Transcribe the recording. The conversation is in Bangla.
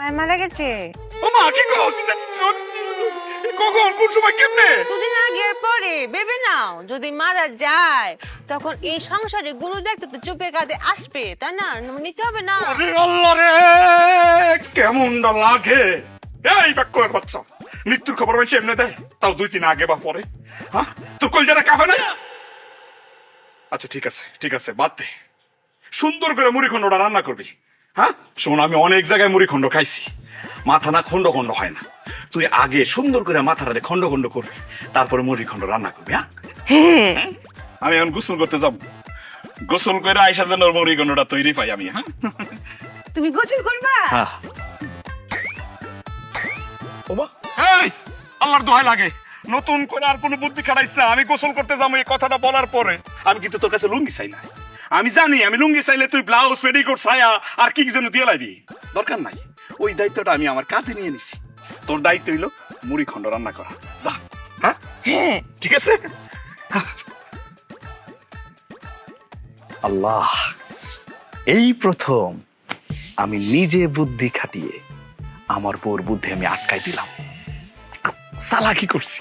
মায়ের মারা গেছে। ও মা কি কস কখন কোন সময় কেমনে? দুদিন আগের পরে ভেবে নাও, যদি মারা যায় তখন এই সংসারে গুরু দেখতে তো চুপের কাঁধে আসবে, তাই না? নিতে হবে না? আরে আল্লাহ রে, কেমনটা লাগে। এই বাক্যের বাচ্চা, মৃত্যুর খবর পাইছে এমনি দেয়, তাও 2 দিন আগে বা পরে। হ্যাঁ, তোর কলজাটা কাঁপে না? আচ্ছা ঠিক আছে বাদ দে। সুন্দর করে মুড়ি খন্ডটা রান্না করবি। হ্যাঁ শোন, আমি অনেক জায়গায় মুড়ি খন্ড খাইছি, মাথা না খন্ড খন্ড হয় না। তুই আগে সুন্দর করে মাথাটা খন্ড খন্ড করবি, তারপরে মুড়ি খন্ড রান্না করবি। হ্যাঁ হ্যাঁ। আমি এখন গোসল করতে যাব, গোসল করে আইসা যেন মুড়ি খন্ডটা তৈরি পাই আমি। হ্যাঁ তুমি গোসল করবা? ওমা, এই আল্লাহর দোহাই লাগে, নতুন করে আর কোনো বুদ্ধি খাটাইছ না। আমি গোসল করতে যাবো এই কথাটা বলার পরে আমি কিন্তু তোর কাছে লুঙ্গি চাই না। আমি জানি আমি লুঙ্গি চাইলে তুই ব্লাউজ পেটিকোট ছায়া আর কি যেন দিয়ে লাইবি, দরকার নাই। ওই দায়িত্বটা আমি আমার কাঁধে নিয়ে নিছি। তোর দায়িত্ব হইলো মুড়ি খন্ড রান্না করা। যা। হ্যাঁ হ্যাঁ। ঠিক আছে। আল্লাহ, এই প্রথম আমি নিজে বুদ্ধি খাটিয়ে আমার বউর বুদ্ধি আমি আটকাই দিলাম। চালাকি করছি।